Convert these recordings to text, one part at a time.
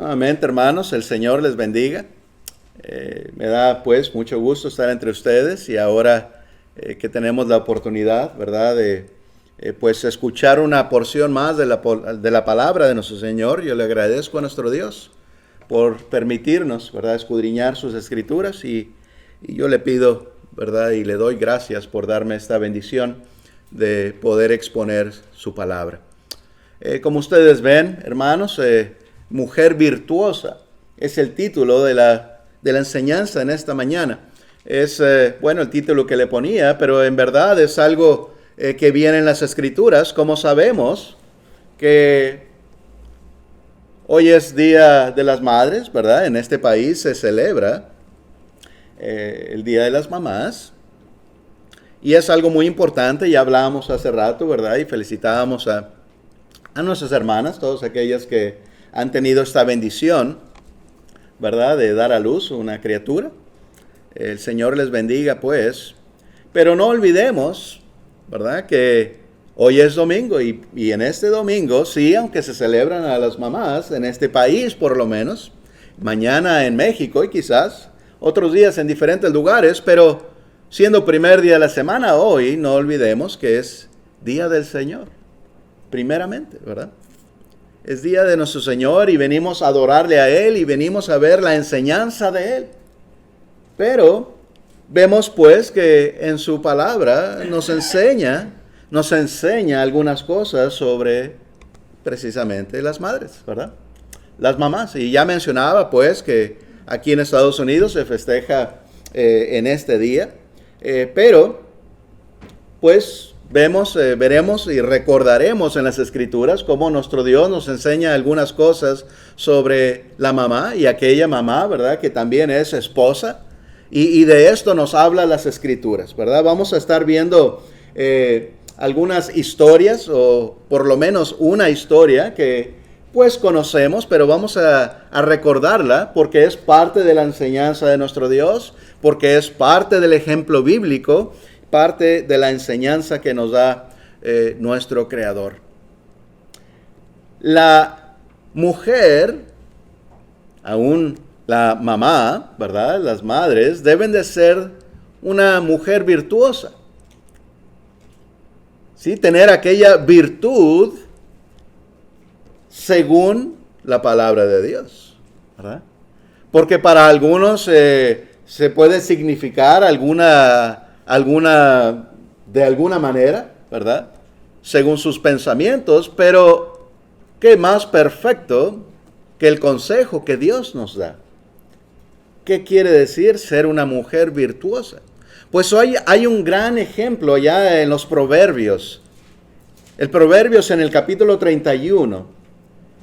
Nuevamente, hermanos, el Señor les bendiga. Me da pues mucho gusto estar entre ustedes y ahora que tenemos la oportunidad, ¿verdad?, de pues escuchar una porción más de la palabra de nuestro Señor. Yo le agradezco a nuestro Dios por permitirnos, ¿verdad?, escudriñar sus escrituras y yo le pido, ¿verdad?, y le doy gracias por darme esta bendición de poder exponer su palabra. Como ustedes ven, hermanos, Mujer Virtuosa es el título de la enseñanza en esta mañana. Es, bueno, el título que le ponía, pero en verdad es algo que viene en las Escrituras. Como sabemos que hoy es Día de las Madres, ¿verdad? En este país se celebra el Día de las Mamás. Y es algo muy importante, ya hablábamos hace rato, ¿verdad? Y felicitábamos a nuestras hermanas, todas aquellas que han tenido esta bendición, ¿verdad?, de dar a luz una criatura. El Señor les bendiga, pues. Pero no olvidemos, ¿verdad?, que hoy es domingo y en este domingo, sí, aunque se celebran a las mamás, en este país por lo menos, mañana en México y quizás otros días en diferentes lugares, pero siendo primer día de la semana, hoy no olvidemos que es Día del Señor, primeramente, ¿verdad? Es Día de nuestro Señor y venimos a adorarle a Él y venimos a ver la enseñanza de Él. Pero vemos pues que en su palabra nos enseña algunas cosas sobre precisamente las madres, ¿verdad? Las mamás. Y ya mencionaba pues que aquí en Estados Unidos se festeja en este día. Pero pues veremos y recordaremos en las Escrituras cómo nuestro Dios nos enseña algunas cosas sobre la mamá y aquella mamá, ¿verdad?, que también es esposa. Y de esto nos habla las Escrituras, ¿verdad? Vamos a estar viendo algunas historias, o por lo menos una historia que pues conocemos, pero vamos a recordarla porque es parte de la enseñanza de nuestro Dios, porque es parte del ejemplo bíblico, parte de la enseñanza que nos da nuestro Creador. La mujer, aún la mamá, ¿verdad?, las madres, deben de ser una mujer virtuosa. ¿Sí? Tener aquella virtud según la palabra de Dios, ¿verdad? Porque para algunos se puede significar de alguna manera, ¿verdad?, según sus pensamientos, pero qué más perfecto que el consejo que Dios nos da. ¿Qué quiere decir ser una mujer virtuosa? Pues hoy hay un gran ejemplo ya en los Proverbios. El Proverbios en el capítulo 31.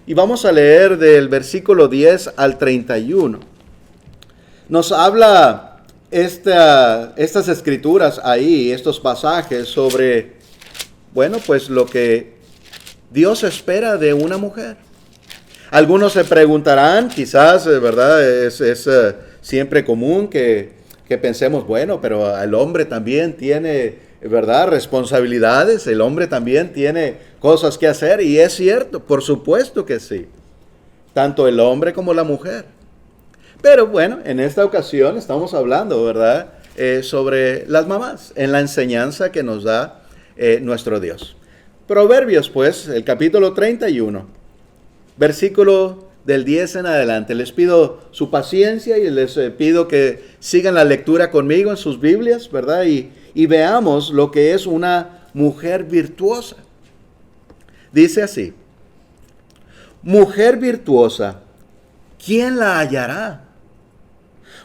Y vamos a leer del versículo 10 al 31. Nos habla estas escrituras ahí, estos pasajes sobre, bueno, pues lo que Dios espera de una mujer. Algunos se preguntarán, quizás, ¿verdad?, es siempre común que pensemos, bueno, pero el hombre también tiene, ¿verdad?, responsabilidades, el hombre también tiene cosas que hacer, y es cierto, por supuesto que sí, tanto el hombre como la mujer. Pero bueno, en esta ocasión estamos hablando, ¿verdad?, sobre las mamás, en la enseñanza que nos da nuestro Dios. Proverbios, pues, el capítulo 31, versículo del 10 en adelante. Les pido su paciencia y les pido que sigan la lectura conmigo en sus Biblias, ¿verdad? Y veamos lo que es una mujer virtuosa. Dice así: mujer virtuosa, ¿quién la hallará?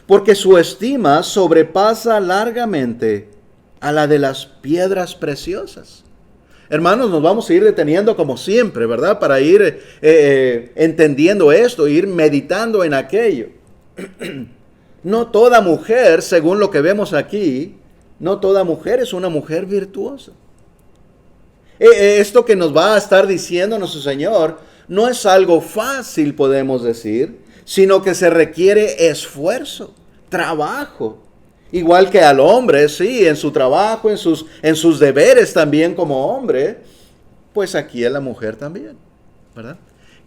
Porque su estima sobrepasa largamente a la de las piedras preciosas. Hermanos, nos vamos a ir deteniendo como siempre, ¿verdad?, para ir entendiendo esto, ir meditando en aquello. No toda mujer, según lo que vemos aquí, no toda mujer es una mujer virtuosa. Esto que nos va a estar diciendo nuestro Señor no es algo fácil, podemos decir, sino que se requiere esfuerzo, trabajo. Igual que al hombre, sí, en su trabajo, en sus deberes también como hombre, pues aquí a la mujer también, ¿verdad?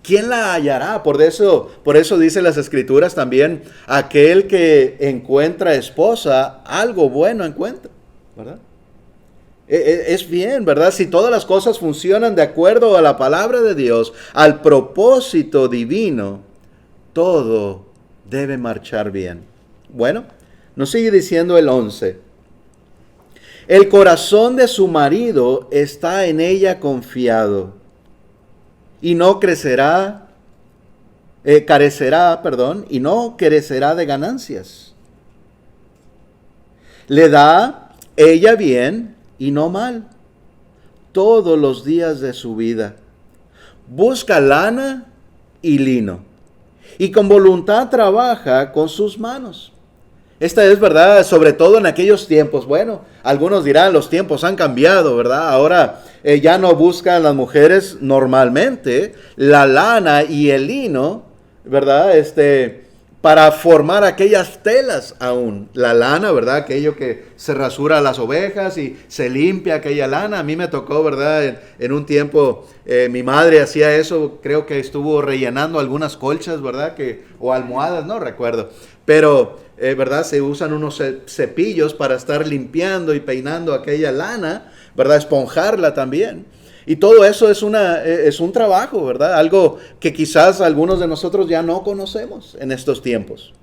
¿quién la hallará? Por eso dice las Escrituras también, aquel que encuentra esposa, algo bueno encuentra, ¿verdad? Es bien, ¿verdad? Si todas las cosas funcionan de acuerdo a la palabra de Dios, al propósito divino, todo debe marchar bien. Bueno, nos sigue diciendo el 11. El corazón de su marido está en ella confiado y no carecerá, y no carecerá de ganancias. Le da ella bien y no mal todos los días de su vida. Busca lana y lino y con voluntad trabaja con sus manos. Esta es verdad, sobre todo en aquellos tiempos. Bueno, algunos dirán, los tiempos han cambiado, ¿verdad? Ahora ya no buscan las mujeres normalmente la lana y el lino, ¿verdad? Para formar aquellas telas aún. La lana, ¿verdad? Aquello que se rasura las ovejas y se limpia aquella lana. A mí me tocó, ¿verdad? En un tiempo mi madre hacía eso. Creo que estuvo rellenando algunas colchas, ¿verdad? O almohadas, no recuerdo. Pero, ¿verdad? Se usan unos cepillos para estar limpiando y peinando aquella lana, ¿verdad? Esponjarla también. Y todo eso es un trabajo, ¿verdad? Algo que quizás algunos de nosotros ya no conocemos en estos tiempos.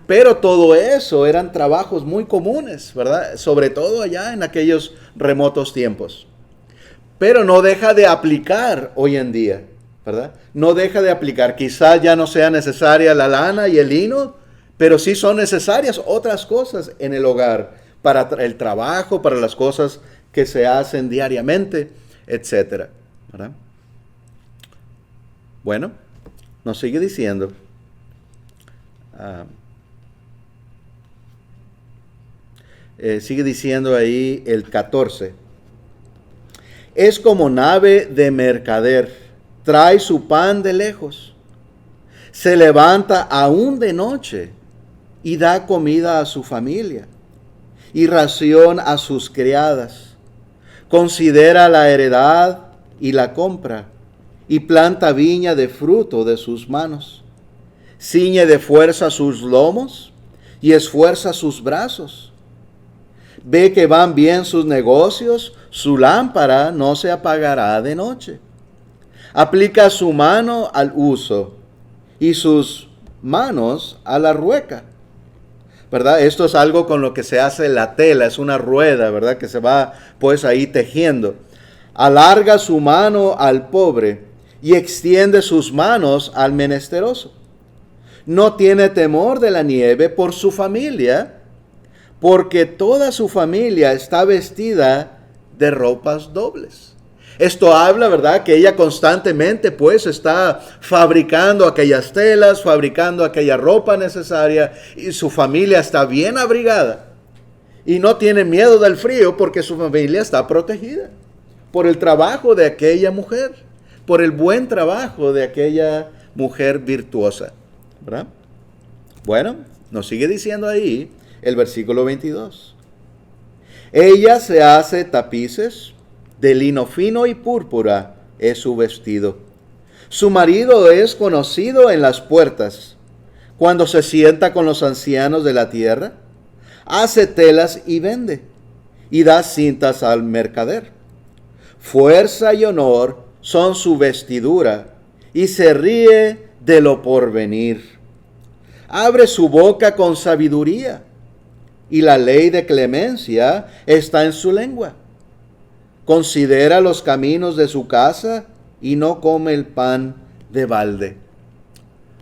Pero todo eso eran trabajos muy comunes, ¿verdad? Sobre todo allá en aquellos remotos tiempos. Pero no deja de aplicar hoy en día, ¿verdad? No deja de aplicar. Quizás ya no sea necesaria la lana y el lino, pero sí son necesarias otras cosas en el hogar, para el trabajo, para las cosas que se hacen diariamente, etcétera, ¿verdad? Bueno, nos sigue diciendo, sigue diciendo ahí el 14. Es como nave de mercader, trae su pan de lejos, se levanta aún de noche y da comida a su familia y ración a sus criadas. Considera la heredad y la compra, y planta viña de fruto de sus manos. Ciñe de fuerza sus lomos y esfuerza sus brazos. Ve que van bien sus negocios, su lámpara no se apagará de noche. Aplica su mano al uso y sus manos a la rueca. ¿Verdad? Esto es algo con lo que se hace la tela, es una rueda, ¿verdad? Que se va pues ahí tejiendo. Alarga su mano al pobre y extiende sus manos al menesteroso. No tiene temor de la nieve por su familia, porque toda su familia está vestida de ropas dobles. Esto habla, ¿verdad? Que ella constantemente pues está fabricando aquellas telas, fabricando aquella ropa necesaria y su familia está bien abrigada. Y no tiene miedo del frío porque su familia está protegida por el trabajo de aquella mujer, por el buen trabajo de aquella mujer virtuosa, ¿verdad? Bueno, nos sigue diciendo ahí el versículo 22. Ella se hace tapices de lino fino y púrpura es su vestido. Su marido es conocido en las puertas. Cuando se sienta con los ancianos de la tierra, hace telas y vende, y da cintas al mercader. Fuerza y honor son su vestidura, y se ríe de lo porvenir. Abre su boca con sabiduría, y la ley de clemencia está en su lengua. Considera los caminos de su casa y no come el pan de balde.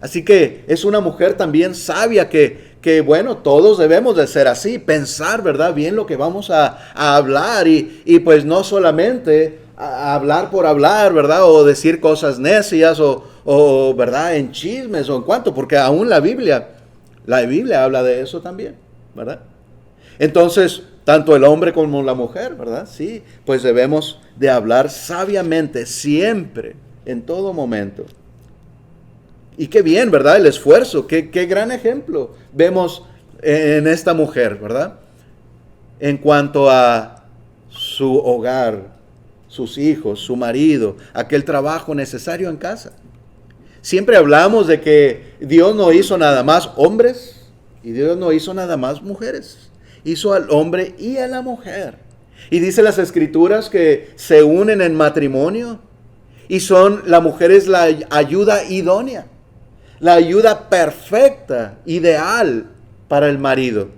Así que es una mujer también sabia que bueno, todos debemos de ser así, pensar, ¿verdad? Bien lo que vamos a hablar y pues no solamente hablar por hablar, ¿verdad? O decir cosas necias o ¿verdad? En chismes o en cuanto, porque aún la Biblia habla de eso también, ¿verdad? Entonces, tanto el hombre como la mujer, ¿verdad? Sí, pues debemos de hablar sabiamente siempre, en todo momento. Y qué bien, ¿verdad? El esfuerzo, qué gran ejemplo vemos en esta mujer, ¿verdad? En cuanto a su hogar, sus hijos, su marido, aquel trabajo necesario en casa. Siempre hablamos de que Dios no hizo nada más hombres y Dios no hizo nada más mujeres. Hizo al hombre y a la mujer. Y dice las Escrituras que se unen en matrimonio y la mujer es la ayuda idónea, la ayuda perfecta, ideal para el marido.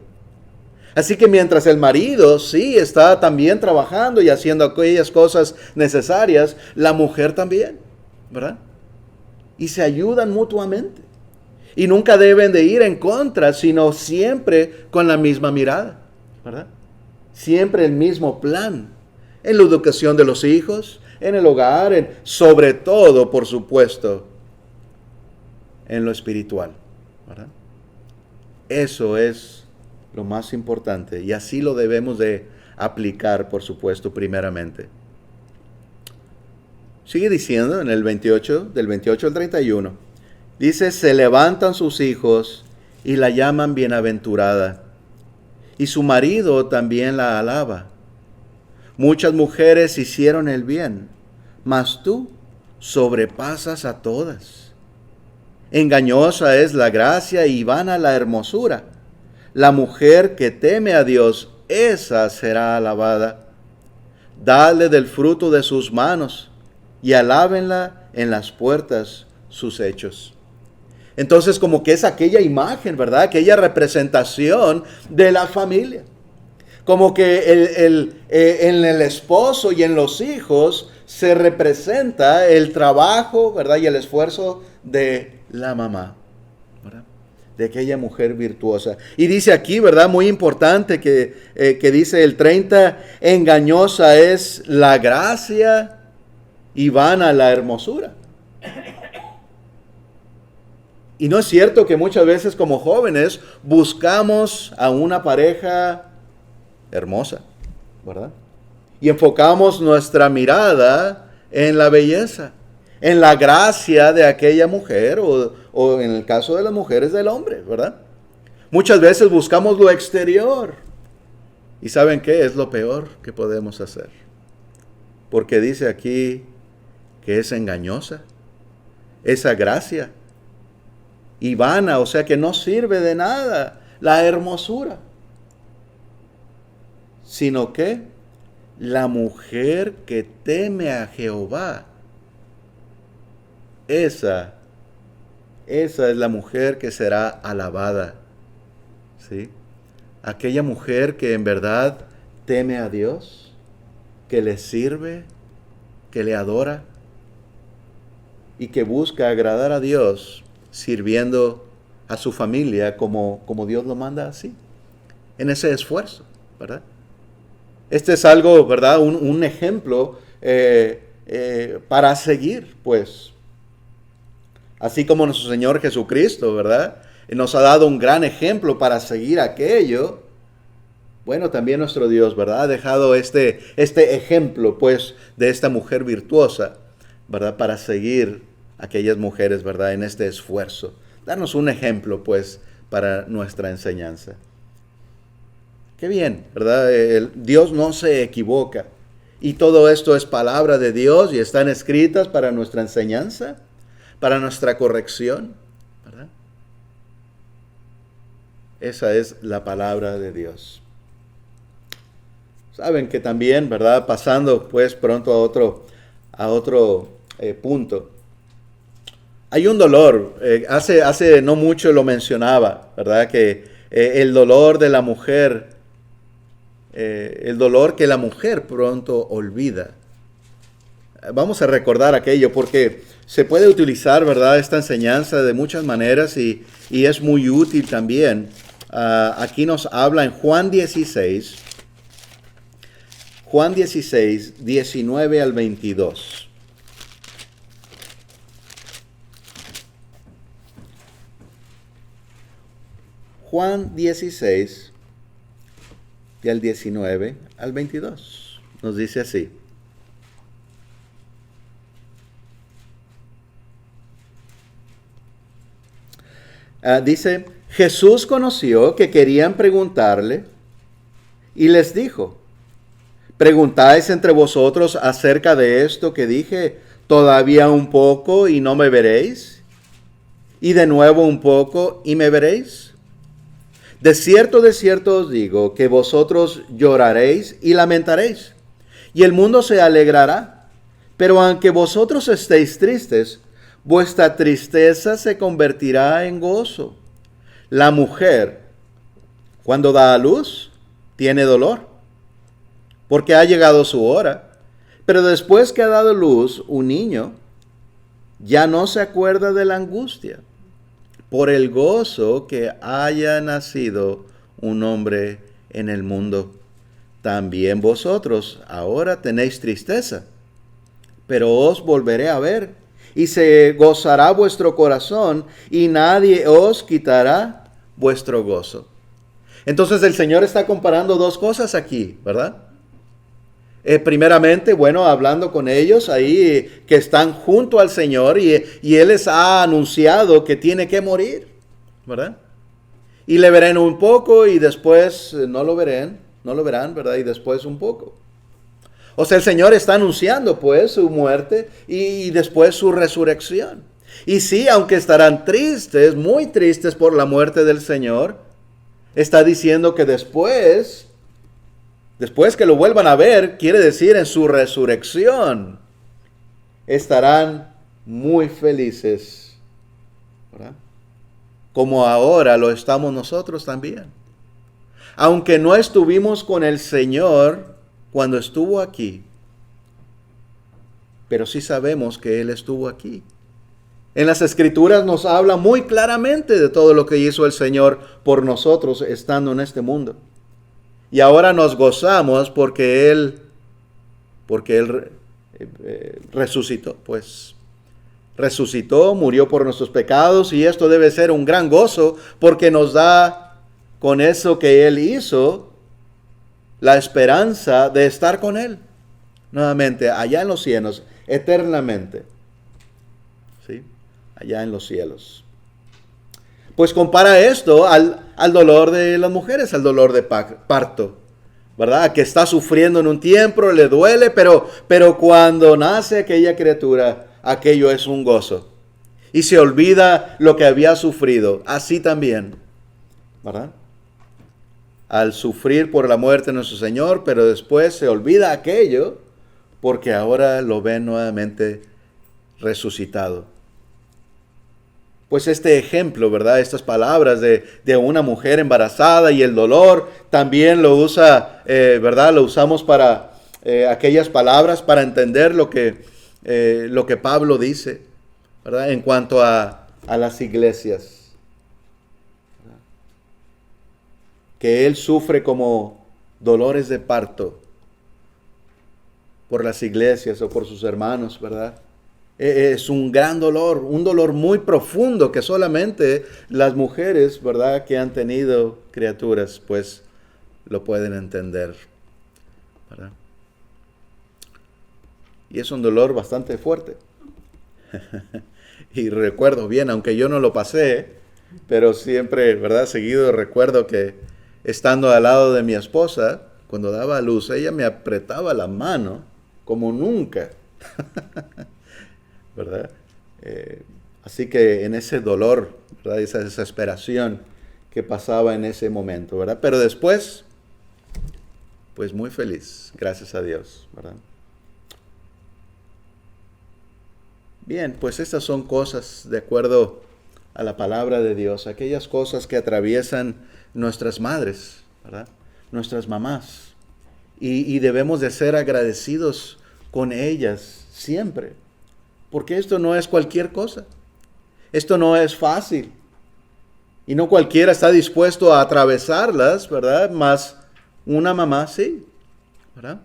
Así que mientras el marido sí está también trabajando y haciendo aquellas cosas necesarias, la mujer también, ¿verdad? Y se ayudan mutuamente. Y nunca deben de ir en contra, sino siempre con la misma mirada, ¿verdad? Siempre el mismo plan. En la educación de los hijos, en el hogar, sobre todo, por supuesto, en lo espiritual, ¿verdad? Eso es lo más importante. Y así lo debemos de aplicar, por supuesto, primeramente. Sigue diciendo en el 28, del 28 al 31. Dice, se levantan sus hijos y la llaman bienaventurada. Y su marido también la alaba. Muchas mujeres hicieron el bien, mas tú sobrepasas a todas. Engañosa es la gracia y vana la hermosura. La mujer que teme a Dios, esa será alabada. Dale del fruto de sus manos y alábenla en las puertas sus hechos. Entonces, como que es aquella imagen, ¿verdad? Aquella representación de la familia. Como que en el esposo y en los hijos se representa el trabajo, ¿verdad? Y el esfuerzo de la mamá, ¿verdad? De aquella mujer virtuosa. Y dice aquí, ¿verdad? Muy importante que dice el 30, engañosa es la gracia y vana la hermosura. Y no es cierto que muchas veces como jóvenes buscamos a una pareja hermosa, ¿verdad? Y enfocamos nuestra mirada en la belleza, en la gracia de aquella mujer o en el caso de las mujeres del hombre, ¿verdad? Muchas veces buscamos lo exterior. ¿Y saben qué? Es lo peor que podemos hacer. Porque dice aquí que es engañosa esa gracia y vana, o sea que no sirve de nada la hermosura, sino que la mujer que teme a Jehová, esa es la mujer que será alabada, ¿sí? Aquella mujer que en verdad teme a Dios, que le sirve, que le adora y que busca agradar a Dios sirviendo a su familia como Dios lo manda así, en ese esfuerzo, ¿verdad? Este es algo, ¿verdad? Un ejemplo para seguir, pues. Así como nuestro Señor Jesucristo, ¿verdad? Nos ha dado un gran ejemplo para seguir aquello. Bueno, también nuestro Dios, ¿verdad? Ha dejado este ejemplo, pues, de esta mujer virtuosa, ¿verdad? Para seguir aquellas mujeres, ¿verdad? En este esfuerzo. Darnos un ejemplo, pues, para nuestra enseñanza. Qué bien, ¿verdad? Dios no se equivoca. Y todo esto es palabra de Dios y están escritas para nuestra enseñanza, para nuestra corrección, ¿verdad? Esa es la palabra de Dios. Saben que también, ¿verdad? Pasando pues pronto a otro punto. Hay un dolor, hace no mucho lo mencionaba, ¿verdad? Que el dolor de la mujer, el dolor que la mujer pronto olvida. Vamos a recordar aquello porque se puede utilizar, ¿verdad? Esta enseñanza de muchas maneras y es muy útil también. Aquí nos habla en Juan 16, 19 al 22. Juan 16, del 19 al 22. Nos dice así. Dice, Jesús conoció que querían preguntarle y les dijo, ¿preguntáis entre vosotros acerca de esto que dije, todavía un poco y no me veréis? y de nuevo un poco, y me veréis. De cierto os digo, que vosotros lloraréis y lamentaréis, y el mundo se alegrará. Pero aunque vosotros estéis tristes, vuestra tristeza se convertirá en gozo. La mujer, cuando da a luz, tiene dolor, porque ha llegado su hora. Pero después que ha dado luz un niño, ya no se acuerda de la angustia, por el gozo que haya nacido un hombre en el mundo. También vosotros ahora tenéis tristeza, pero os volveré a ver, y se gozará vuestro corazón, y nadie os quitará vuestro gozo. Entonces el Señor está comparando dos cosas aquí, ¿verdad? Primeramente, bueno, hablando con ellos ahí que están junto al Señor y Él les ha anunciado que tiene que morir, ¿verdad? Y le verán un poco y después no lo verán, ¿verdad? Y después un poco. O sea, el Señor está anunciando pues su muerte y después su resurrección. Y sí, aunque estarán tristes, muy tristes por la muerte del Señor, está diciendo que después que lo vuelvan a ver, quiere decir en su resurrección, estarán muy felices, ¿verdad? Como ahora lo estamos nosotros también. Aunque no estuvimos con el Señor cuando estuvo aquí, pero sí sabemos que Él estuvo aquí. En las Escrituras nos habla muy claramente de todo lo que hizo el Señor por nosotros estando en este mundo. Y ahora nos gozamos porque Él resucitó, pues. Resucitó, murió por nuestros pecados, y esto debe ser un gran gozo porque nos da, con eso que Él hizo, la esperanza de estar con Él nuevamente allá en los cielos, eternamente. ¿Sí? Allá en los cielos. Pues compara esto al dolor de las mujeres, al dolor de parto, ¿verdad? Que está sufriendo en un tiempo, le duele, pero cuando nace aquella criatura, aquello es un gozo. Y se olvida lo que había sufrido. Así también, ¿verdad? Al sufrir por la muerte de nuestro Señor, pero después se olvida aquello porque ahora lo ven nuevamente resucitado. Pues este ejemplo, ¿verdad? Estas palabras de una mujer embarazada y el dolor, también lo usa, ¿verdad? Lo usamos para aquellas palabras para entender lo que Pablo dice, ¿verdad? En cuanto a las iglesias. ¿Verdad? Que él sufre como dolores de parto por las iglesias o por sus hermanos, ¿verdad? Es un gran dolor, un dolor muy profundo que solamente las mujeres, ¿verdad?, que han tenido criaturas, pues lo pueden entender, ¿verdad? Y es un dolor bastante fuerte. Y recuerdo bien, aunque yo no lo pasé, pero siempre, ¿verdad?, seguido recuerdo que estando al lado de mi esposa, cuando daba a luz, ella me apretaba la mano como nunca. ¿Verdad? Así que en ese dolor, ¿verdad?, esa desesperación que pasaba en ese momento, ¿verdad? Pero después, pues muy feliz, gracias a Dios, ¿verdad? Bien, pues estas son cosas de acuerdo a la palabra de Dios, aquellas cosas que atraviesan nuestras madres, ¿verdad? Nuestras mamás. Y debemos de ser agradecidos con ellas siempre. Porque esto no es cualquier cosa. Esto no es fácil. Y no cualquiera está dispuesto a atravesarlas, ¿verdad? Más una mamá sí, ¿verdad?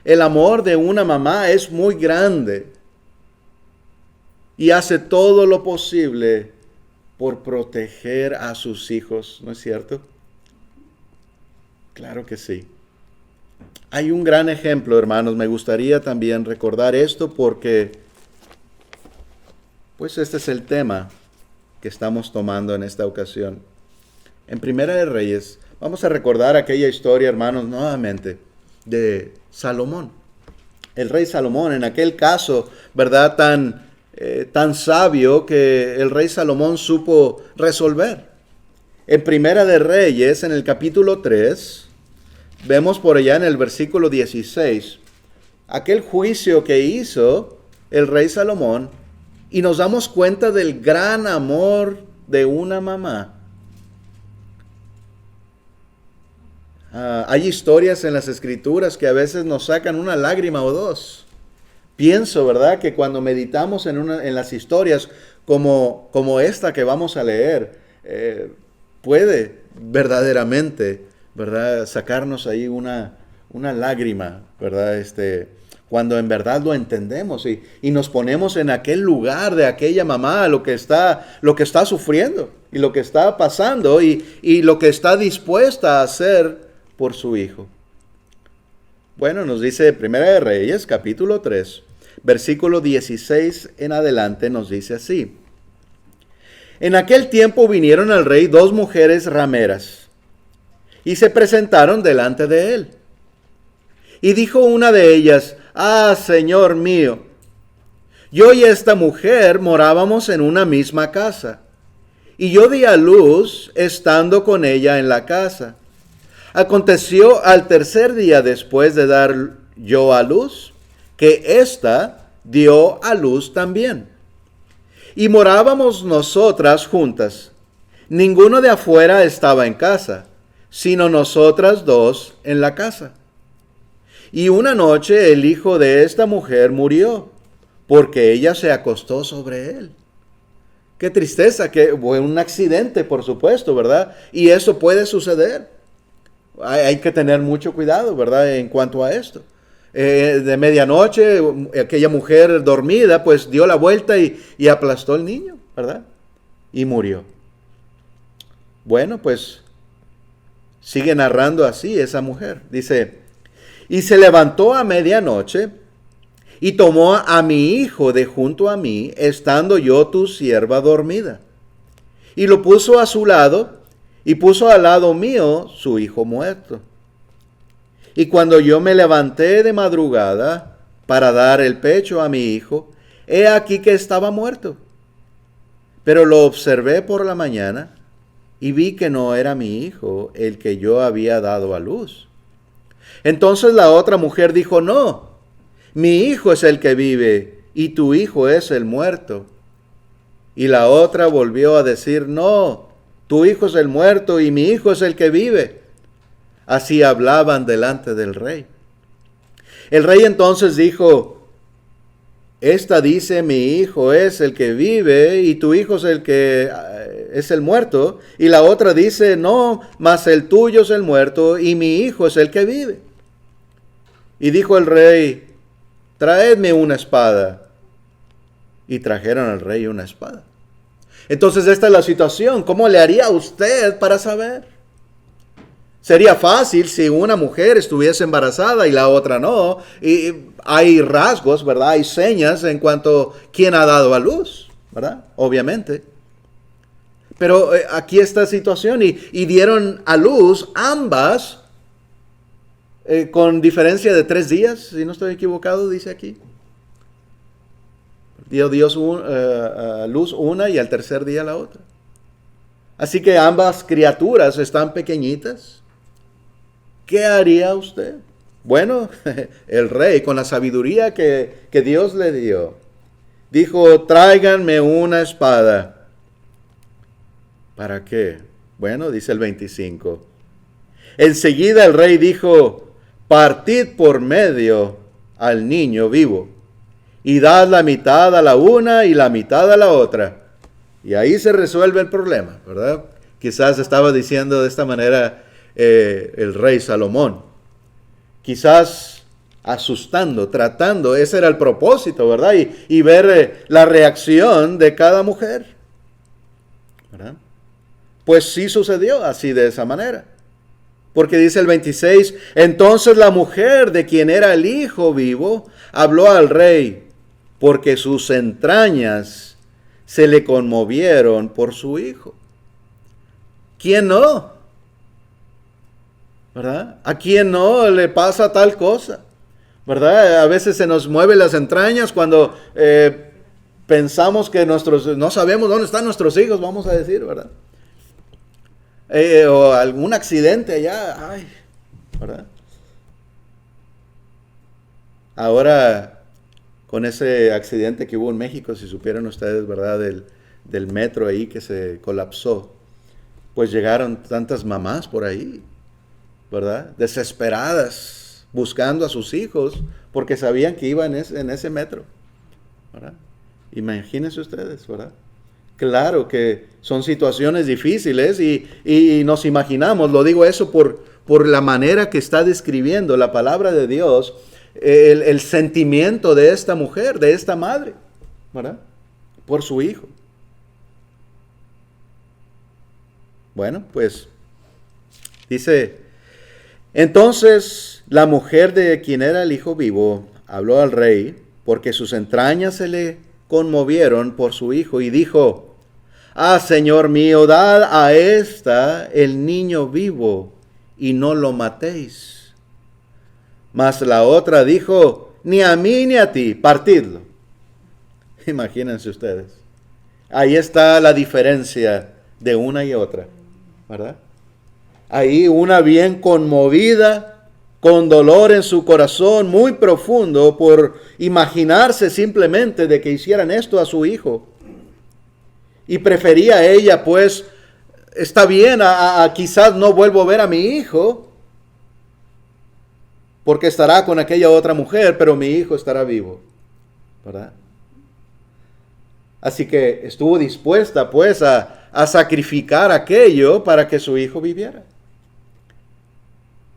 El amor de una mamá es muy grande. Y hace todo lo posible por proteger a sus hijos, ¿no es cierto? Claro que sí. Hay un gran ejemplo, hermanos. Me gustaría también recordar esto porque pues este es el tema que estamos tomando en esta ocasión. En Primera de Reyes, vamos a recordar aquella historia, hermanos, nuevamente, de Salomón. El rey Salomón, en aquel caso, ¿verdad?, tan tan sabio que el rey Salomón supo resolver. En Primera de Reyes, en el capítulo 3, vemos por allá en el versículo 16, aquel juicio que hizo el rey Salomón, y nos damos cuenta del gran amor de una mamá. Hay historias en las Escrituras que a veces nos sacan una lágrima o dos. Pienso, ¿verdad?, que cuando meditamos en las historias como esta que vamos a leer, puede verdaderamente, ¿verdad?, sacarnos ahí una lágrima, ¿verdad?, cuando en verdad lo entendemos y nos ponemos en aquel lugar de aquella mamá, lo que está sufriendo y lo que está pasando y lo que está dispuesta a hacer por su hijo. Bueno, nos dice Primera de Reyes, capítulo 3, versículo 16 en adelante, nos dice así. En aquel tiempo vinieron al rey dos mujeres rameras y se presentaron delante de él. Y dijo una de ellas: «Ah, señor mío, yo y esta mujer morábamos en una misma casa, y yo di a luz estando con ella en la casa. Aconteció al tercer día después de dar yo a luz, que ésta dio a luz también. Y morábamos nosotras juntas. Ninguno de afuera estaba en casa, sino nosotras dos en la casa. Y una noche el hijo de esta mujer murió, porque ella se acostó sobre él». Qué tristeza, que fue un accidente, por supuesto, ¿verdad? Y eso puede suceder. Hay que tener mucho cuidado, ¿verdad?, en cuanto a esto. De medianoche, aquella mujer dormida, pues dio la vuelta y aplastó al niño, ¿verdad? Y murió. Bueno, pues sigue narrando así esa mujer. Dice: «Y se levantó a medianoche y tomó a mi hijo de junto a mí, estando yo tu sierva dormida, y lo puso a su lado, y puso al lado mío su hijo muerto. Y cuando yo me levanté de madrugada para dar el pecho a mi hijo, he aquí que estaba muerto. Pero lo observé por la mañana y vi que no era mi hijo el que yo había dado a luz». Entonces la otra mujer dijo: «No, mi hijo es el que vive y tu hijo es el muerto». Y la otra volvió a decir: «No, tu hijo es el muerto y mi hijo es el que vive». Así hablaban delante del rey. El rey entonces dijo: «Esta dice: mi hijo es el que vive y tu hijo es el que es el muerto. Y la otra dice: no, mas el tuyo es el muerto y mi hijo es el que vive». Y dijo el rey: «Traedme una espada». Y trajeron al rey una espada. Entonces esta es la situación. ¿Cómo le haría usted para saber? Sería fácil si una mujer estuviese embarazada y la otra no. Y hay rasgos, ¿verdad? Hay señas en cuanto a quién ha dado a luz, ¿verdad? Obviamente. Pero aquí esta situación y dieron a luz ambas con diferencia de 3 días, si no estoy equivocado, dice aquí. Dio Dios a luz una y al tercer día la otra. Así que ambas criaturas están pequeñitas. ¿Qué haría usted? Bueno, el rey, con la sabiduría que Dios le dio, dijo: «Tráiganme una espada». ¿Para qué? Bueno, dice el 25. Enseguida el rey dijo: «Partid por medio al niño vivo, y dad la mitad a la una y la mitad a la otra». Y ahí se resuelve el problema, ¿verdad? Quizás estaba diciendo de esta manera el rey Salomón. Quizás asustando, tratando, ese era el propósito, ¿verdad? Y ver la reacción de cada mujer, ¿verdad? Pues sí sucedió así, de esa manera. Porque dice el 26, entonces la mujer de quien era el hijo vivo habló al rey, porque sus entrañas se le conmovieron por su hijo. ¿Quién no? ¿Verdad? ¿A quién no le pasa tal cosa? ¿Verdad? A veces se nos mueven las entrañas cuando pensamos que no sabemos dónde están nuestros hijos, vamos a decir, ¿verdad? O algún accidente allá, ay, ¿verdad? Ahora, con ese accidente que hubo en México, si supieran ustedes, ¿verdad? Del metro ahí que se colapsó, pues llegaron tantas mamás por ahí, ¿verdad? Desesperadas, buscando a sus hijos, porque sabían que iban en ese metro, ¿verdad? Imagínense ustedes, ¿verdad? Claro que son situaciones difíciles y nos imaginamos, lo digo eso por la manera que está describiendo la palabra de Dios, el sentimiento de esta mujer, de esta madre, ¿verdad? Por su hijo. Bueno, pues dice, entonces la mujer de quien era el hijo vivo habló al rey porque sus entrañas se le conmovieron por su hijo y dijo, ah, Señor mío, dad a esta el niño vivo y no lo matéis. Mas la otra dijo, ni a mí ni a ti, partidlo. Imagínense ustedes. Ahí está la diferencia de una y otra, ¿verdad? Ahí una bien conmovida, con dolor en su corazón muy profundo por imaginarse simplemente de que hicieran esto a su hijo. Y prefería ella, pues, está bien, quizás no vuelvo a ver a mi hijo, porque estará con aquella otra mujer, pero mi hijo estará vivo, ¿verdad? Así que estuvo dispuesta, pues, a sacrificar aquello para que su hijo viviera.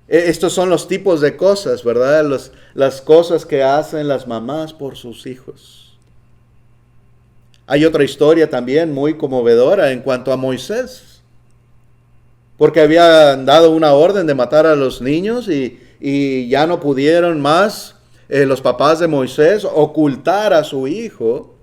Estos son los tipos de cosas, ¿verdad? Las cosas que hacen las mamás por sus hijos. Hay otra historia también muy conmovedora en cuanto a Moisés, porque había dado una orden de matar a los niños y ya no pudieron más los papás de Moisés ocultar a su hijo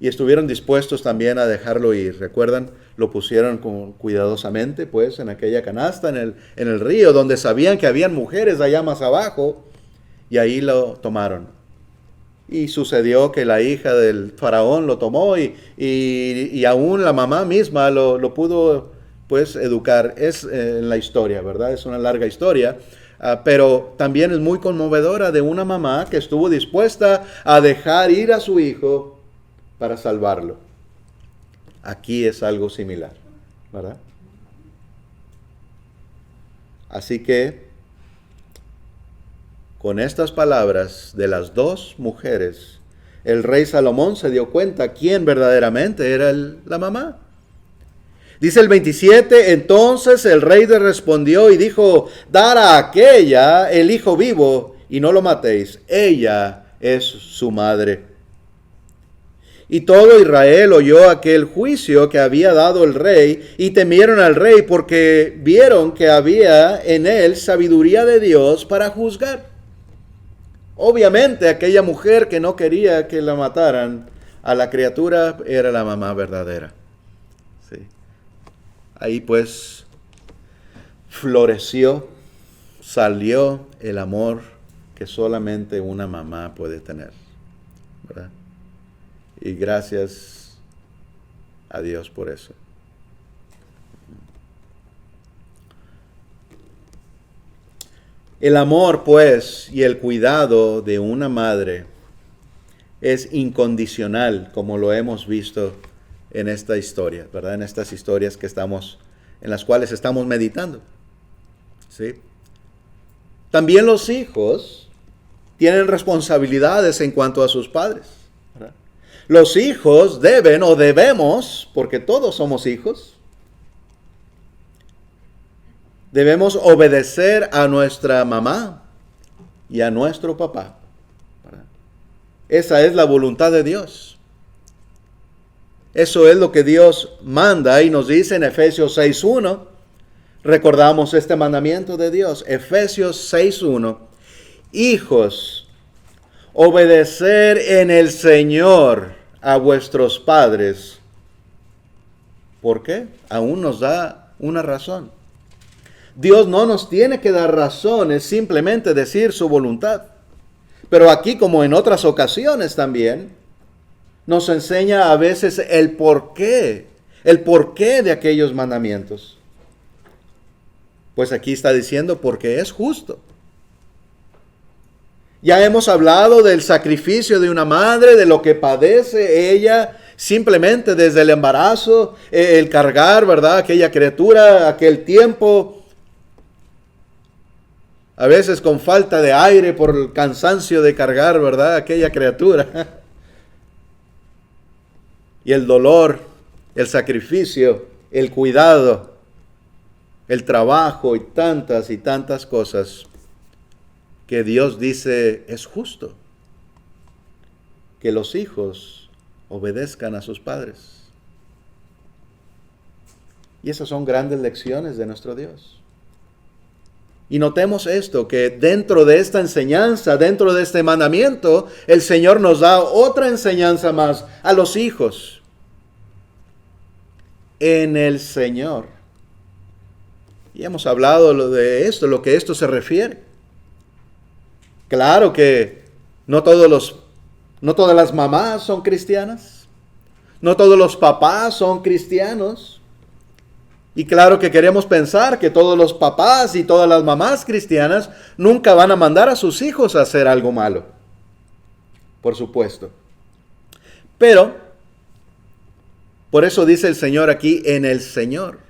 y estuvieron dispuestos también a dejarlo ir. ¿Recuerdan? Lo pusieron cuidadosamente pues en aquella canasta en el río donde sabían que habían mujeres allá más abajo y ahí lo tomaron. Y sucedió que la hija del faraón lo tomó y aún la mamá misma lo pudo pues educar. Es en la historia, ¿verdad? Es una larga historia, pero también es muy conmovedora de una mamá que estuvo dispuesta a dejar ir a su hijo para salvarlo. Aquí es algo similar, ¿verdad? Así que, con estas palabras de las dos mujeres, el rey Salomón se dio cuenta quién verdaderamente era la mamá. Dice el 27, entonces el rey le respondió y dijo, dar a aquella el hijo vivo y no lo matéis, ella es su madre. Y todo Israel oyó aquel juicio que había dado el rey y temieron al rey porque vieron que había en él sabiduría de Dios para juzgar. Obviamente aquella mujer que no quería que la mataran a la criatura era la mamá verdadera. Sí. Ahí pues floreció, salió el amor que solamente una mamá puede tener, ¿verdad? Y gracias a Dios por eso. El amor, pues, y el cuidado de una madre es incondicional, como lo hemos visto en esta historia, ¿verdad? En estas historias en las cuales estamos meditando. ¿Sí? También los hijos tienen responsabilidades en cuanto a sus padres, ¿verdad? Los hijos deben o debemos, porque todos somos hijos, debemos obedecer a nuestra mamá y a nuestro papá, ¿verdad? Esa es la voluntad de Dios. Eso es lo que Dios manda y nos dice en Efesios 6.1. Recordamos este mandamiento de Dios. Efesios 6.1. Hijos, obedecer en el Señor a vuestros padres. ¿Por qué? Aún nos da una razón. Dios no nos tiene que dar razones, simplemente decir su voluntad. Pero aquí, como en otras ocasiones también, nos enseña a veces el porqué de aquellos mandamientos. Pues aquí está diciendo porque es justo. Ya hemos hablado del sacrificio de una madre, de lo que padece ella simplemente desde el embarazo, el cargar, ¿verdad? Aquella criatura, aquel tiempo, a veces con falta de aire por el cansancio de cargar, ¿verdad? Aquella criatura. Y el dolor, el sacrificio, el cuidado, el trabajo y tantas cosas que Dios dice es justo que los hijos obedezcan a sus padres. Y esas son grandes lecciones de nuestro Dios. Y notemos esto, que dentro de esta enseñanza, dentro de este mandamiento, el Señor nos da otra enseñanza más a los hijos. En el Señor. Y hemos hablado de esto, lo que esto se refiere. Claro que no todas las mamás son cristianas. No todos los papás son cristianos. Y claro que queremos pensar que todos los papás y todas las mamás cristianas nunca van a mandar a sus hijos a hacer algo malo. Por supuesto. Pero, por eso dice el Señor aquí, en el Señor.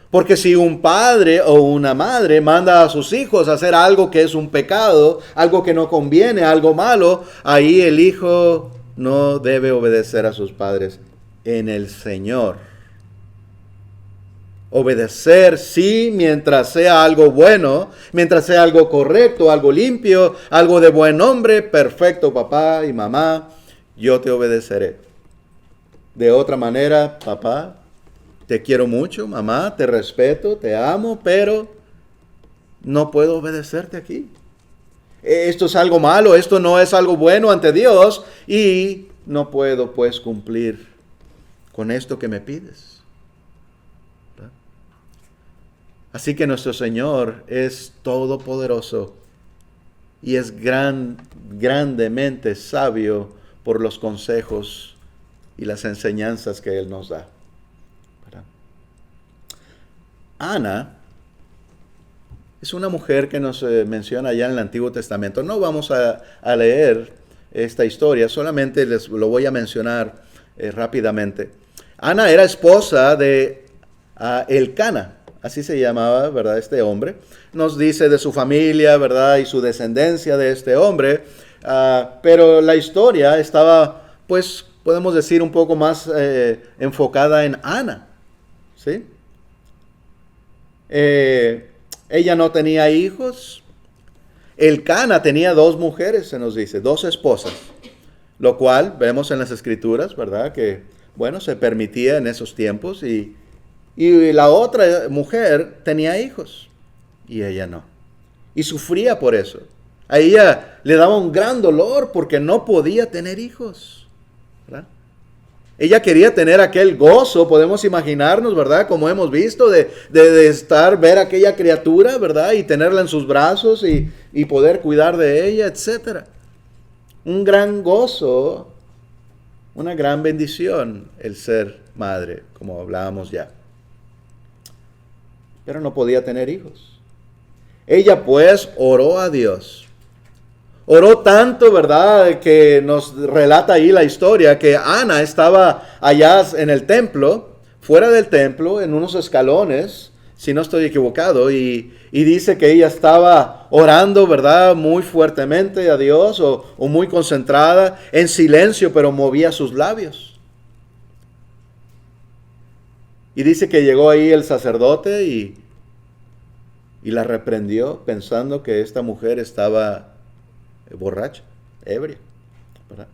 Porque si un padre o una madre manda a sus hijos a hacer algo que es un pecado, algo que no conviene, algo malo, ahí el hijo no debe obedecer a sus padres. En el Señor. Obedecer, sí, mientras sea algo bueno, mientras sea algo correcto, algo limpio, algo de buen nombre, perfecto, papá y mamá, yo te obedeceré. De otra manera, papá, te quiero mucho, mamá, te respeto, te amo, pero no puedo obedecerte aquí. Esto es algo malo, esto no es algo bueno ante Dios y no puedo pues cumplir con esto que me pides. Así que nuestro Señor es todopoderoso y es grandemente sabio por los consejos y las enseñanzas que Él nos da. ¿Verdad? Ana es una mujer que nos menciona ya en el Antiguo Testamento. No vamos a leer esta historia, solamente les lo voy a mencionar rápidamente. Ana era esposa de Elcana. Así se llamaba, ¿verdad? Este hombre. Nos dice de su familia, ¿verdad? Y su descendencia de este hombre. Pero la historia estaba, pues, podemos decir, un poco más enfocada en Ana. ¿Sí? Ella no tenía hijos. Elcana tenía 2 mujeres, se nos dice, 2 esposas. Lo cual vemos en las Escrituras, ¿verdad? Que, bueno, se permitía en esos tiempos y la otra mujer tenía hijos y ella no. Y sufría por eso. A ella le daba un gran dolor porque no podía tener hijos. ¿Verdad? Ella quería tener aquel gozo, podemos imaginarnos, ¿verdad? Como hemos visto, de ver aquella criatura, ¿verdad? Y tenerla en sus brazos y poder cuidar de ella, etc. Un gran gozo, una gran bendición el ser madre, como hablábamos ya. Pero no podía tener hijos. Ella pues oró a Dios. Oró tanto, ¿verdad? Que nos relata ahí la historia que Ana estaba allá en el templo, fuera del templo, en unos escalones, si no estoy equivocado, y dice que ella estaba orando, ¿verdad? Muy fuertemente a Dios o muy concentrada, en silencio, pero movía sus labios. Y dice que llegó ahí el sacerdote y la reprendió pensando que esta mujer estaba borracha, ebria, ¿verdad?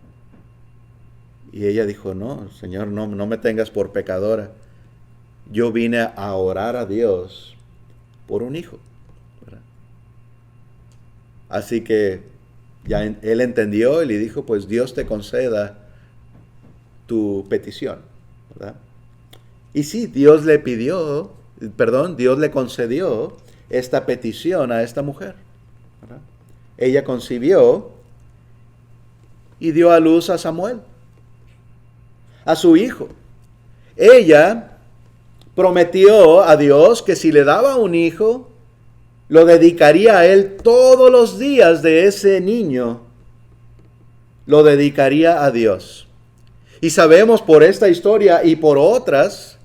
Y ella dijo, no, Señor, no me tengas por pecadora. Yo vine a orar a Dios por un hijo, ¿verdad? Así que ya él entendió y le dijo, pues Dios te conceda tu petición, ¿verdad? Y sí, Dios le concedió esta petición a esta mujer, ¿verdad? ella concibió y dio a luz a Samuel, a su hijo. Ella prometió a Dios que si le daba un hijo, lo dedicaría a él todos los días de ese niño. Lo dedicaría a Dios. Y sabemos por esta historia y por otras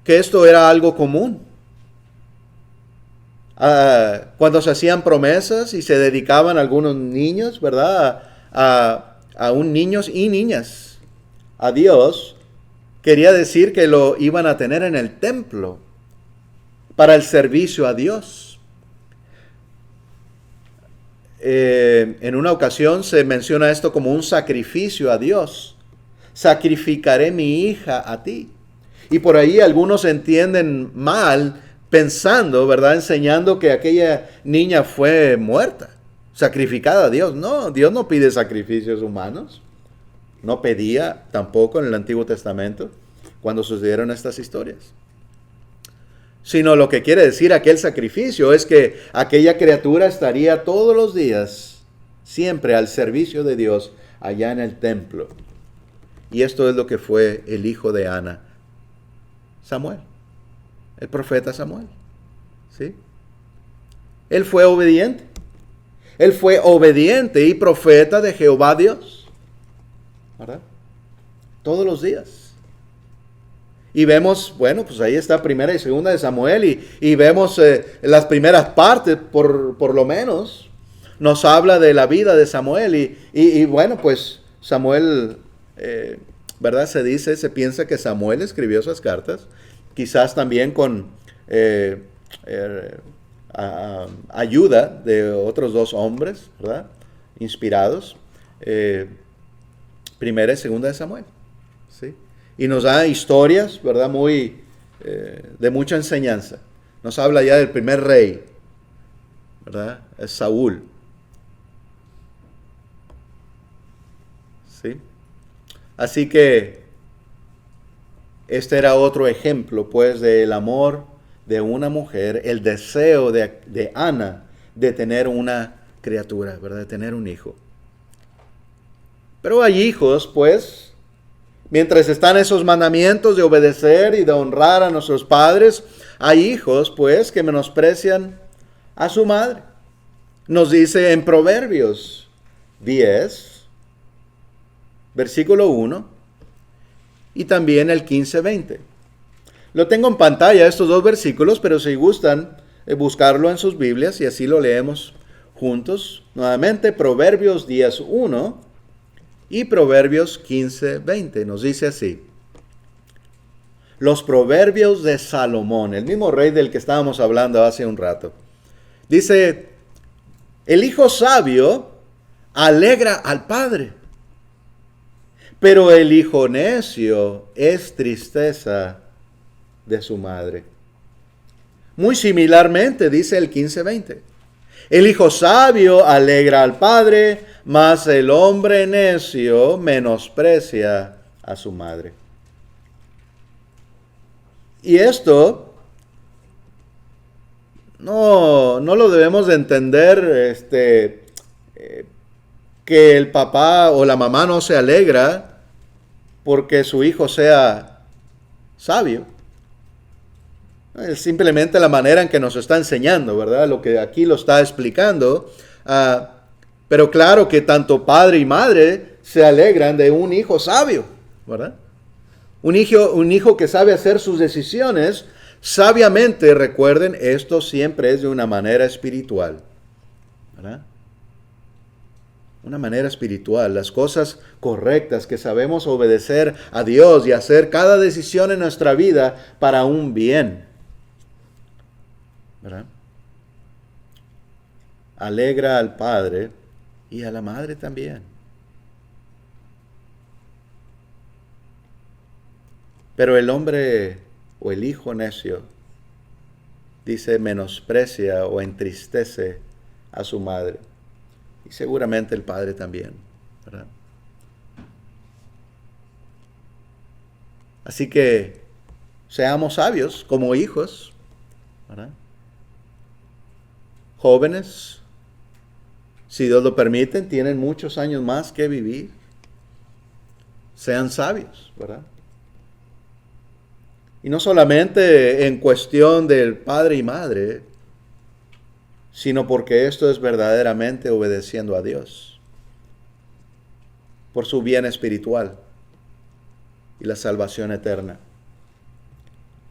que esto era algo común. Cuando se hacían promesas y se dedicaban algunos niños, ¿verdad? A un niños y niñas a Dios, quería decir que lo iban a tener en el templo para el servicio a Dios. En una ocasión se menciona esto como un sacrificio a Dios. Sacrificaré mi hija a ti. Y por ahí algunos entienden mal, pensando, ¿verdad? Enseñando que aquella niña fue muerta, sacrificada a Dios. No, Dios no pide sacrificios humanos. No pedía tampoco en el Antiguo Testamento cuando sucedieron estas historias. Sino lo que quiere decir aquel sacrificio es que aquella criatura estaría todos los días, siempre al servicio de Dios, allá en el templo. Y esto es lo que fue el hijo de Ana, Samuel, el profeta Samuel. ¿Sí? Él fue obediente. Él fue obediente y profeta de Jehová Dios, ¿verdad? Todos los días. Y vemos, bueno, pues ahí está primera y segunda de Samuel y vemos las primeras partes, por lo menos, nos habla de la vida de Samuel. Y bueno, pues Samuel, ¿verdad? Se piensa que Samuel escribió esas cartas, quizás también con ayuda de otros dos hombres, ¿verdad? Inspirados. Primera y segunda de Samuel, ¿sí? Y nos da historias, ¿verdad? Muy de mucha enseñanza. Nos habla ya del primer rey, ¿verdad? Es Saúl. ¿Sí? Así que este era otro ejemplo, pues, del amor de una mujer, el deseo de Ana de tener una criatura, ¿verdad? De tener un hijo. Pero hay hijos, pues, mientras están esos mandamientos de obedecer y de honrar a nuestros padres, hay hijos, pues, que menosprecian a su madre. Nos dice en Proverbios 10, versículo 1, y también el 15-20. Lo tengo en pantalla, estos dos versículos, pero si gustan buscarlo en sus Biblias y así lo leemos juntos. Nuevamente, Proverbios 10:1 y Proverbios 15:20. Nos dice así. Los proverbios de Salomón, el mismo rey del que estábamos hablando hace un rato. Dice, el hijo sabio alegra al padre, pero el hijo necio es tristeza de su madre. Muy similarmente dice el 15:20. El hijo sabio alegra al padre, mas el hombre necio menosprecia a su madre. Y esto no lo debemos de entender que el papá o la mamá no se alegra porque su hijo sea sabio. Es simplemente la manera en que nos está enseñando, ¿verdad? Lo que aquí lo está explicando. Pero claro que tanto padre y madre se alegran de un hijo sabio, ¿verdad? Un hijo que sabe hacer sus decisiones sabiamente. Recuerden, esto siempre es de una manera espiritual, ¿verdad? Una manera espiritual, las cosas correctas, que sabemos obedecer a Dios y hacer cada decisión en nuestra vida para un bien, ¿verdad? Alegra al padre y a la madre también. Pero el hombre o el hijo necio, dice, menosprecia o entristece a su madre. Y seguramente el padre también, ¿verdad? Así que seamos sabios como hijos, ¿verdad? Jóvenes, si Dios lo permite, tienen muchos años más que vivir. Sean sabios, ¿verdad? Y no solamente en cuestión del padre y madre, sino porque esto es verdaderamente obedeciendo a Dios, por su bien espiritual y la salvación eterna.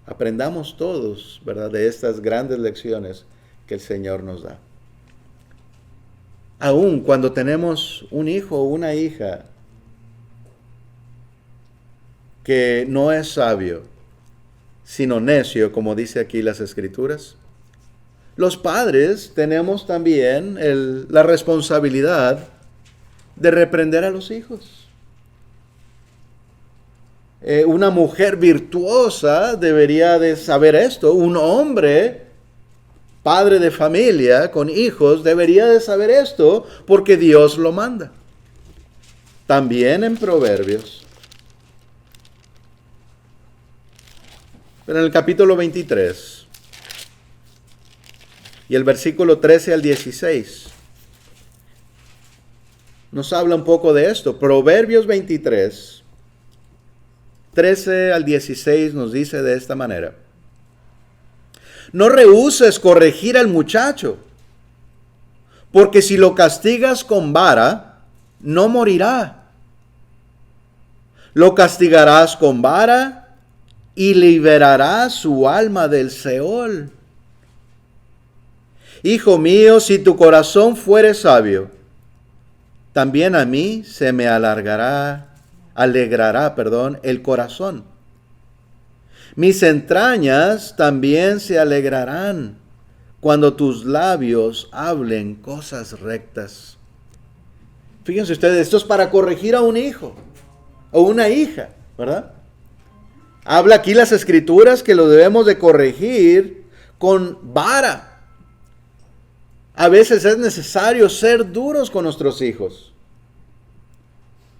Aprendamos todos, ¿verdad?, de estas grandes lecciones que el Señor nos da. Aún cuando tenemos un hijo o una hija que no es sabio, sino necio, como dice aquí las Escrituras, los padres tenemos también la responsabilidad de reprender a los hijos. Una mujer virtuosa debería de saber esto. Un hombre, padre de familia, con hijos, debería de saber esto porque Dios lo manda. También en Proverbios. Pero en el capítulo 23 y el versículo 13 al 16 nos habla un poco de esto. Proverbios 23, 13 al 16 nos dice de esta manera: no rehúses corregir al muchacho, porque si lo castigas con vara, no morirá. Lo castigarás con vara y liberará su alma del Seol. Hijo mío, si tu corazón fuere sabio, también a mí se me alegrará el corazón. Mis entrañas también se alegrarán cuando tus labios hablen cosas rectas. Fíjense ustedes, esto es para corregir a un hijo o una hija, ¿verdad? Habla aquí las Escrituras que lo debemos de corregir con vara. A veces es necesario ser duros con nuestros hijos,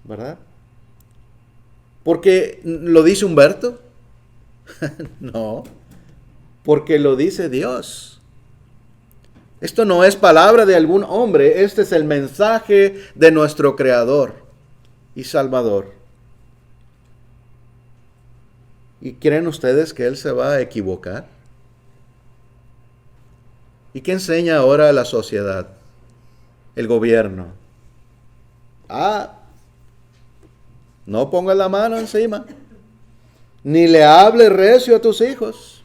¿verdad? ¿Porque lo dice Humberto? No, porque lo dice Dios. Esto no es palabra de algún hombre, este es el mensaje de nuestro Creador y Salvador. ¿Y creen ustedes que Él se va a equivocar? ¿Y qué enseña ahora la sociedad? El gobierno. No pongas la mano encima. Ni le hables recio a tus hijos.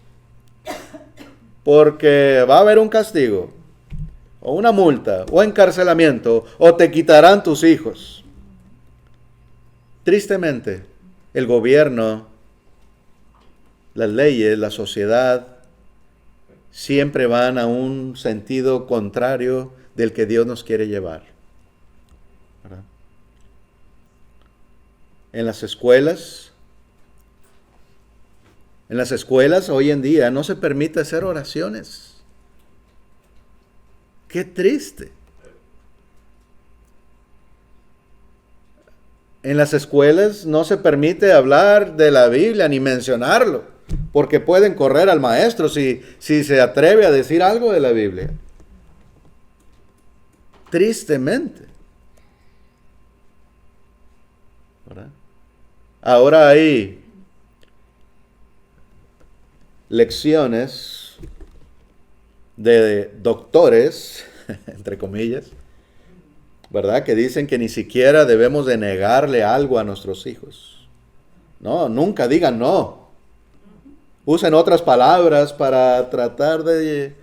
Porque va a haber un castigo. O una multa. O encarcelamiento. O te quitarán tus hijos. Tristemente, el gobierno, las leyes, la sociedad, siempre van a un sentido contrario del que Dios nos quiere llevar, ¿verdad? En las escuelas hoy en día no se permite hacer oraciones. ¡Qué triste! En las escuelas no se permite hablar de la Biblia ni mencionarlo, porque pueden correr al maestro si se atreve a decir algo de la Biblia. Tristemente, ¿verdad? Ahora hay lecciones de doctores, entre comillas, ¿verdad?, que dicen que ni siquiera debemos de negarle algo a nuestros hijos. No, nunca digan no. Usen otras palabras para tratar de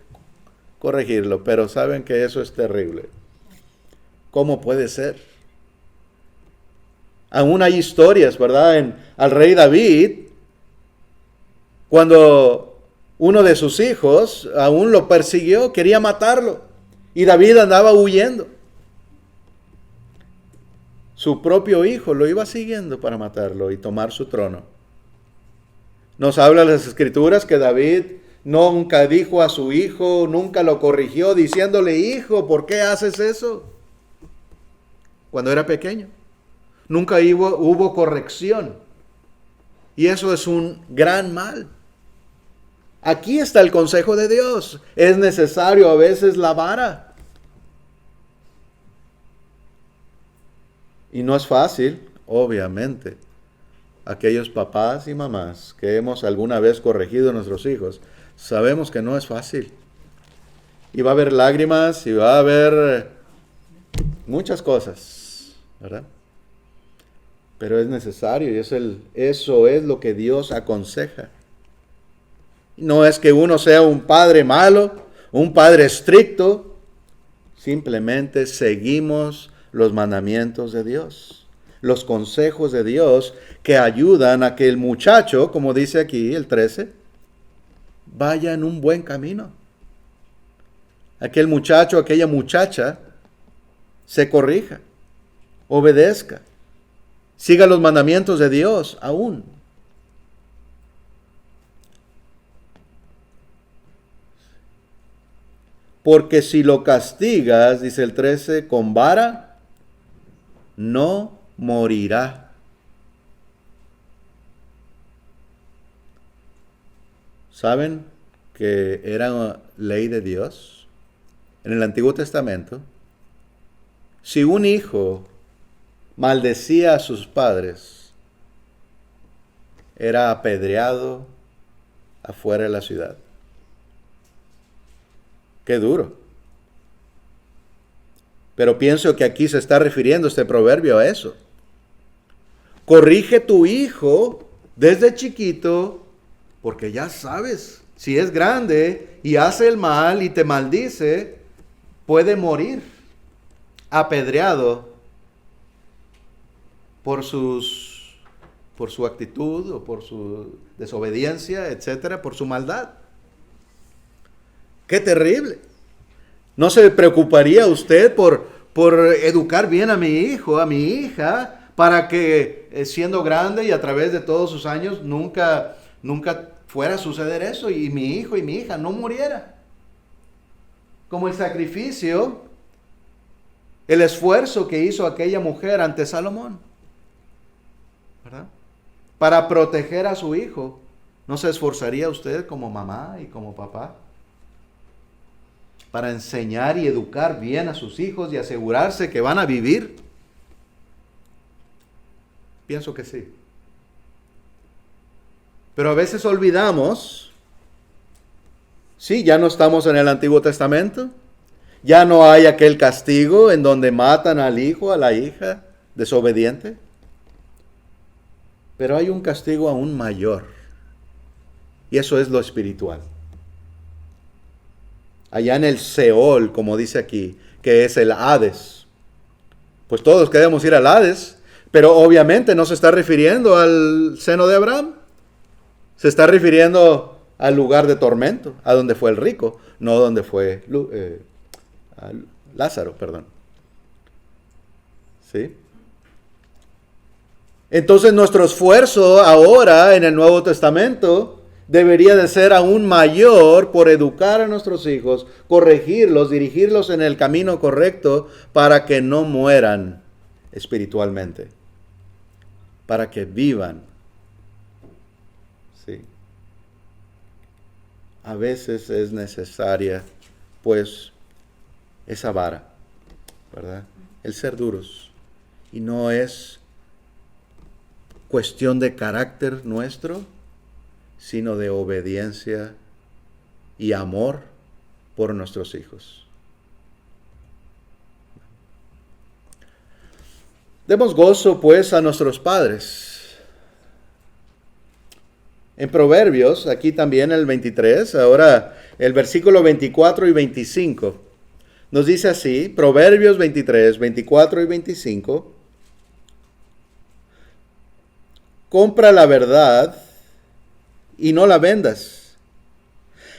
corregirlo, pero saben que eso es terrible. ¿Cómo puede ser? Aún hay historias, ¿verdad? Al rey David, cuando uno de sus hijos aún lo persiguió, quería matarlo, y David andaba huyendo. Su propio hijo lo iba siguiendo para matarlo y tomar su trono. Nos hablan las Escrituras que David nunca dijo a su hijo, nunca lo corrigió diciéndole: hijo, ¿por qué haces eso? Cuando era pequeño. Nunca hubo corrección. Y eso es un gran mal. Aquí está el consejo de Dios. Es necesario a veces la vara. Y no es fácil, obviamente. Aquellos papás y mamás que hemos alguna vez corregido a nuestros hijos, sabemos que no es fácil. Y va a haber lágrimas y va a haber muchas cosas, ¿verdad? Pero es necesario y eso es lo que Dios aconseja. No es que uno sea un padre malo, un padre estricto, simplemente seguimos los mandamientos de Dios, los consejos de Dios que ayudan a que el muchacho, como dice aquí el 13, vaya en un buen camino. Aquel muchacho, aquella muchacha, se corrija, obedezca, siga los mandamientos de Dios aún. Porque si lo castigas, dice el 13, con vara, no morirá. ¿Saben que era ley de Dios? En el Antiguo Testamento, si un hijo maldecía a sus padres, era apedreado afuera de la ciudad. Qué duro. Pero pienso que aquí se está refiriendo este proverbio a eso. Corrige tu hijo desde chiquito, porque ya sabes, si es grande y hace el mal y te maldice, puede morir apedreado por su actitud o por su desobediencia, etcétera, por su maldad. ¡Qué terrible! ¿No se preocuparía usted por educar bien a mi hijo, a mi hija, para que siendo grande y a través de todos sus años nunca fuera a suceder eso y mi hijo y mi hija no muriera? Como el sacrificio, el esfuerzo que hizo aquella mujer ante Salomón, ¿verdad? Para proteger a su hijo. ¿No se esforzaría usted como mamá y como papá para enseñar y educar bien a sus hijos y asegurarse que van a vivir? Pienso que sí. Pero a veces olvidamos, sí, ya no estamos en el Antiguo Testamento, ya no hay aquel castigo en donde matan al hijo, a la hija desobediente, pero hay un castigo aún mayor, y eso es lo espiritual. Allá en el Seol, como dice aquí, que es el Hades. Pues todos queremos ir al Hades, pero obviamente no se está refiriendo al seno de Abraham. Se está refiriendo al lugar de tormento, a donde fue el rico, no donde fue Lázaro, perdón. ¿Sí? Entonces nuestro esfuerzo ahora en el Nuevo Testamento debería de ser aún mayor por educar a nuestros hijos, corregirlos, dirigirlos en el camino correcto para que no mueran espiritualmente, para que vivan. Sí. A veces es necesaria, pues, esa vara, ¿verdad? El ser duros. Y no es cuestión de carácter nuestro, sino de obediencia y amor por nuestros hijos. Demos gozo, pues, a nuestros padres. En Proverbios, aquí también el 23, ahora el versículo 24 y 25, nos dice así, Proverbios 23, 24 y 25, compra la verdad y no la vendas,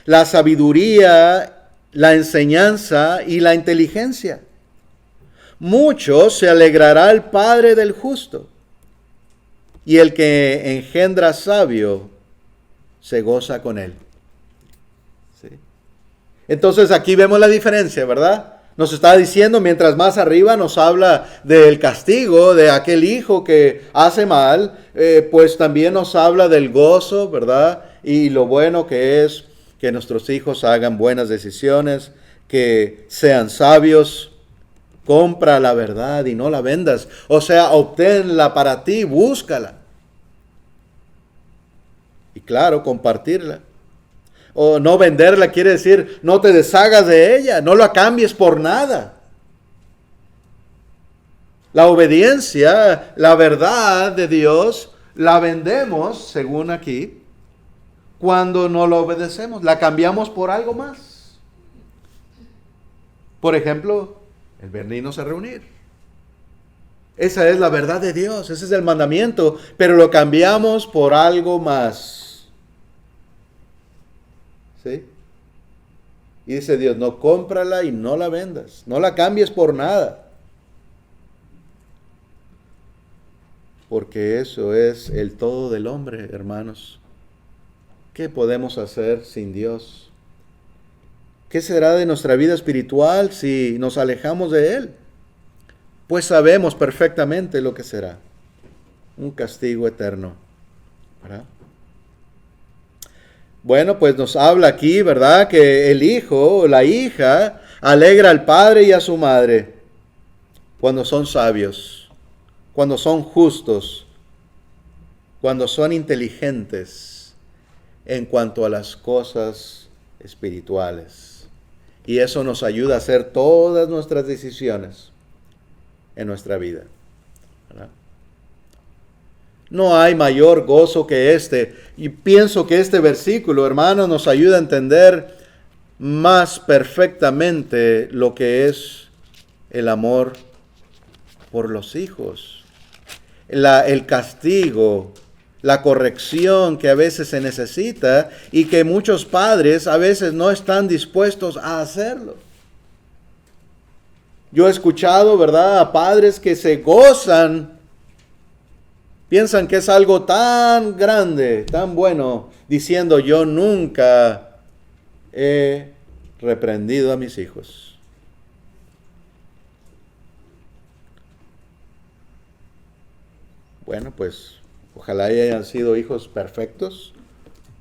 la sabiduría, la enseñanza y la inteligencia. Mucho se alegrará el padre del justo, y el que engendra sabio se goza con él. ¿Sí? Entonces aquí vemos la diferencia, ¿verdad? Nos está diciendo, mientras más arriba nos habla del castigo de aquel hijo que hace mal, pues también nos habla del gozo, ¿verdad? Y lo bueno que es que nuestros hijos hagan buenas decisiones, que sean sabios, Compra la verdad y no la vendas. O sea, obténla para ti, búscala. Y claro, compartirla. O no venderla quiere decir no te deshagas de ella, no la cambies por nada. La obediencia, la verdad de Dios, la vendemos, según aquí, cuando no la obedecemos. La cambiamos por algo más. Por ejemplo, el venirnos a reunir. Esa es la verdad de Dios, ese es el mandamiento, pero lo cambiamos por algo más. ¿Sí? Y dice Dios, no, cómprala y no la vendas, no la cambies por nada. Porque eso es el todo del hombre, hermanos. ¿Qué podemos hacer sin Dios? ¿Qué será de nuestra vida espiritual si nos alejamos de Él? Pues sabemos perfectamente lo que será. Un castigo eterno. ¿Verdad? Bueno, pues nos habla aquí, ¿verdad? Que el hijo o la hija alegra al padre y a su madre cuando son sabios, cuando son justos, cuando son inteligentes en cuanto a las cosas espirituales. Y eso nos ayuda a hacer todas nuestras decisiones en nuestra vida, ¿verdad? No hay mayor gozo que este. Y pienso que este versículo, hermanos, nos ayuda a entender más perfectamente lo que es el amor por los hijos. El castigo, la corrección que a veces se necesita y que muchos padres a veces no están dispuestos a hacerlo. Yo he escuchado, ¿verdad?, a padres que se gozan, piensan que es algo tan grande, tan bueno, diciendo yo nunca he reprendido a mis hijos. Bueno, pues ojalá hayan sido hijos perfectos,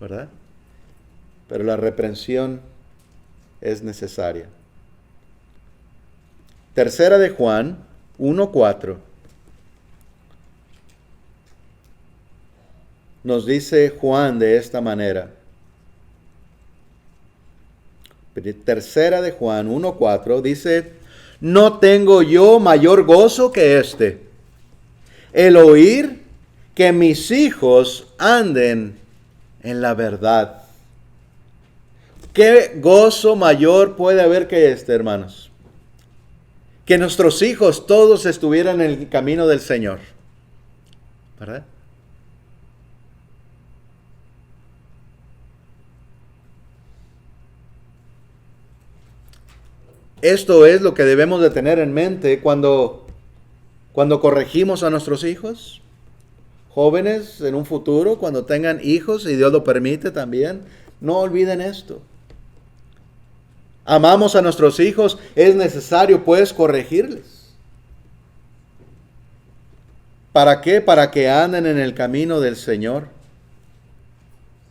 ¿verdad? Pero la reprensión es necesaria. Tercera de Juan 1:4. Nos dice Juan de esta manera. Tercera de Juan 1:4 dice, no tengo yo mayor gozo que este, el oír que mis hijos anden en la verdad. ¿Qué gozo mayor puede haber que este, hermanos? Que nuestros hijos todos estuvieran en el camino del Señor, ¿verdad? Esto es lo que debemos de tener en mente cuando corregimos a nuestros hijos. Jóvenes en un futuro, cuando tengan hijos, y Dios lo permite también, no olviden esto. Amamos a nuestros hijos, es necesario pues corregirles. ¿Para qué? Para que anden en el camino del Señor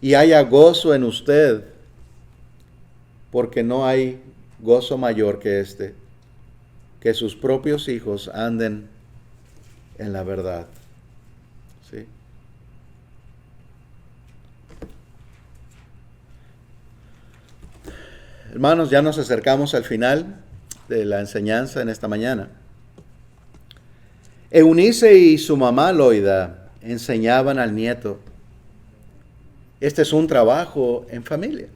y haya gozo en usted, porque no hay gozo mayor que este, que sus propios hijos anden en la verdad. ¿Sí? Hermanos, ya nos acercamos al final de la enseñanza en esta mañana. Eunice y su mamá Loida enseñaban al nieto. Este es un trabajo en familia.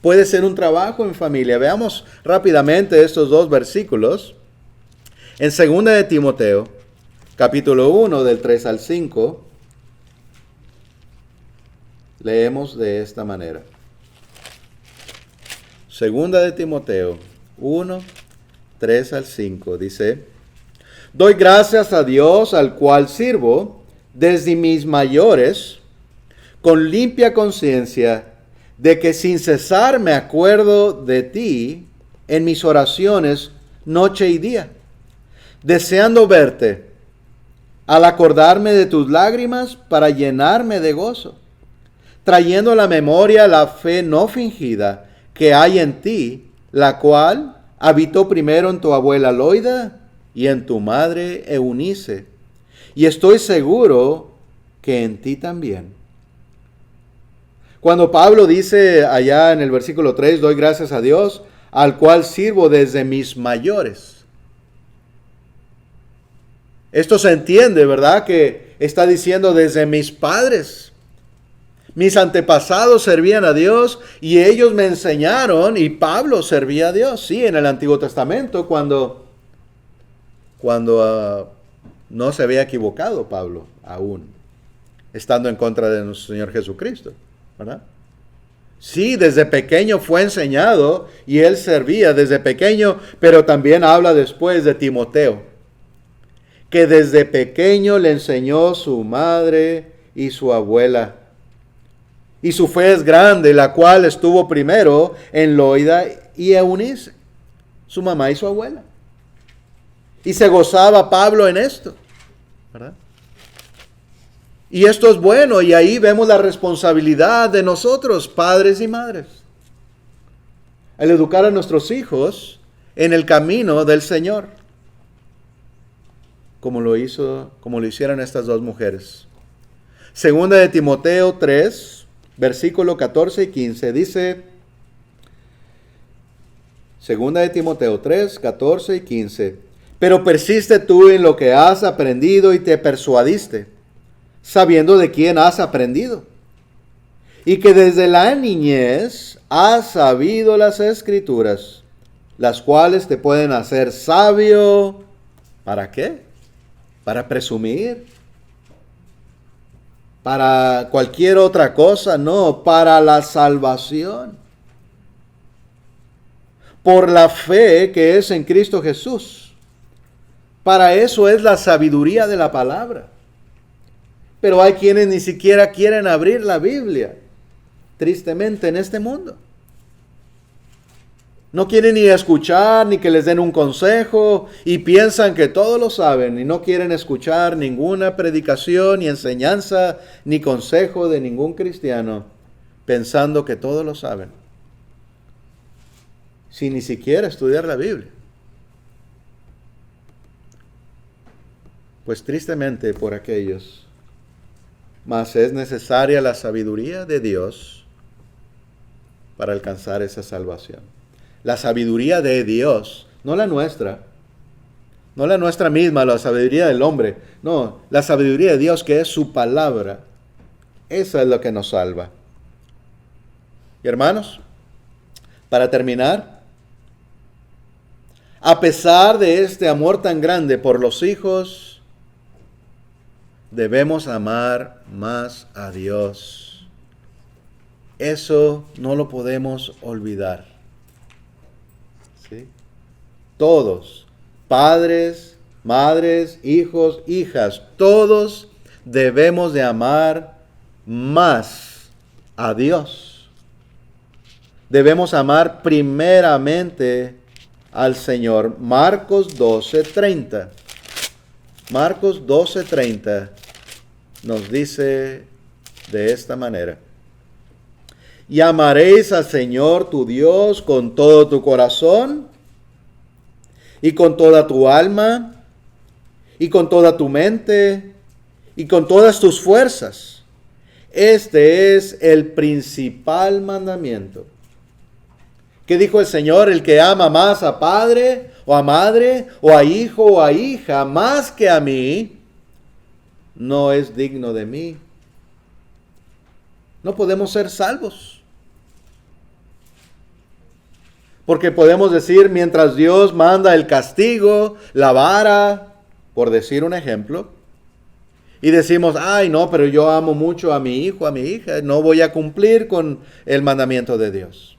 Puede ser un trabajo en familia. Veamos rápidamente estos dos versículos. En 2 de Timoteo, capítulo 1, del 3 al 5, leemos de esta manera. 2 de Timoteo 1, 3 al 5, dice, doy gracias a Dios al cual sirvo desde mis mayores con limpia conciencia de que sin cesar me acuerdo de ti en mis oraciones noche y día, deseando verte, al acordarme de tus lágrimas para llenarme de gozo, trayendo a la memoria la fe no fingida que hay en ti, la cual habitó primero en tu abuela Loida y en tu madre Eunice, y estoy seguro que en ti también. Cuando Pablo dice allá en el versículo 3, doy gracias a Dios, al cual sirvo desde mis mayores. Esto se entiende, ¿verdad? Que está diciendo desde mis padres. Mis antepasados servían a Dios y ellos me enseñaron, y Pablo servía a Dios. Sí, en el Antiguo Testamento cuando no se había equivocado Pablo aún, estando en contra de nuestro Señor Jesucristo, ¿verdad? Sí, desde pequeño fue enseñado y él servía desde pequeño, pero también habla después de Timoteo, que desde pequeño le enseñó su madre y su abuela. Y su fe es grande, la cual estuvo primero en Loida y Eunice, su mamá y su abuela. Y se gozaba Pablo en esto, ¿verdad? Y esto es bueno, y ahí vemos la responsabilidad de nosotros, padres y madres, el educar a nuestros hijos en el camino del Señor, como lo hicieron estas dos mujeres. Segunda de Timoteo 3, versículo 14 y 15, dice, Segunda de Timoteo 3, 14 y 15, pero persiste tú en lo que has aprendido y te persuadiste, sabiendo de quién has aprendido, y que desde la niñez has sabido las Escrituras, las cuales te pueden hacer sabio. ¿Para qué? Para presumir. Para cualquier otra cosa, no, para la salvación. Por la fe que es en Cristo Jesús. Para eso es la sabiduría de la palabra. Pero hay quienes ni siquiera quieren abrir la Biblia, tristemente, en este mundo. No quieren ni escuchar, ni que les den un consejo, y piensan que todo lo saben, y no quieren escuchar ninguna predicación, ni enseñanza, ni consejo de ningún cristiano, pensando que todo lo saben, sin ni siquiera estudiar la Biblia. Pues tristemente por aquellos, mas es necesaria la sabiduría de Dios para alcanzar esa salvación. La sabiduría de Dios, no la nuestra misma, la sabiduría del hombre, no, la sabiduría de Dios, que es su palabra. Esa es lo que nos salva. Y hermanos, para terminar, a pesar de este amor tan grande por los hijos, debemos amar más a Dios. Eso no lo podemos olvidar. ¿Sí? Todos, padres, madres, hijos, hijas, todos debemos de amar más a Dios. Debemos amar primeramente al Señor. Marcos 12:30. Marcos 12:30 nos dice de esta manera: y amaréis al Señor tu Dios con todo tu corazón, y con toda tu alma, y con toda tu mente, y con todas tus fuerzas. Este es el principal mandamiento. ¿Qué dijo el Señor? El que ama más a padre, o a madre, o a hijo, o a hija, más que a mí, no es digno de mí. No podemos ser salvos. Porque podemos decir, mientras Dios manda el castigo, la vara, por decir un ejemplo, y decimos, ay no, pero yo amo mucho a mi hijo, a mi hija, no voy a cumplir con el mandamiento de Dios.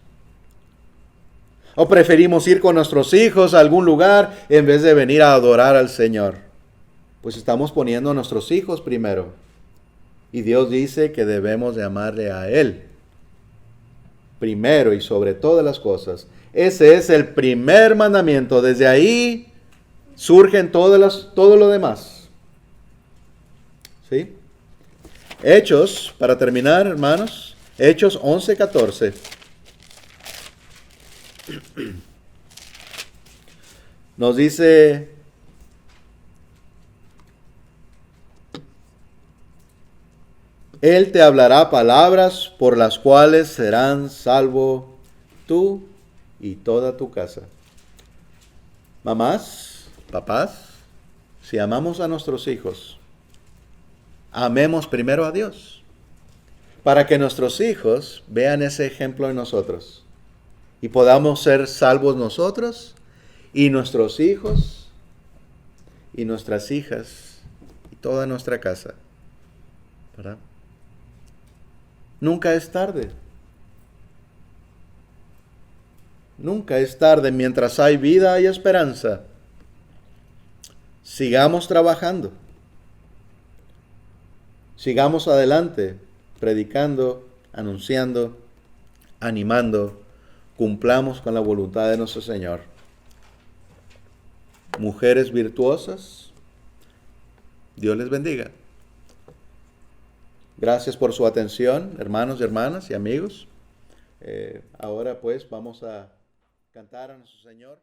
O preferimos ir con nuestros hijos a algún lugar en vez de venir a adorar al Señor. Pues estamos poniendo a nuestros hijos primero. Y Dios dice que debemos de amarle a Él primero y sobre todas las cosas. Ese es el primer mandamiento. Desde ahí surgen todo lo demás. ¿Sí? Hechos, para terminar, hermanos, Hechos 11:14. Nos dice Él te hablará palabras por las cuales serán salvo tú y toda tu casa. Mamás, papás, si amamos a nuestros hijos, amemos primero a Dios, para que nuestros hijos vean ese ejemplo en nosotros y podamos ser salvos nosotros y nuestros hijos y nuestras hijas y toda nuestra casa, ¿verdad? Nunca es tarde. Nunca es tarde. Mientras hay vida y esperanza, sigamos trabajando. Sigamos adelante, predicando, anunciando, animando. Cumplamos con la voluntad de nuestro Señor. Mujeres virtuosas, Dios les bendiga. Gracias por su atención, hermanos y hermanas y amigos. Ahora pues vamos a cantar a nuestro Señor.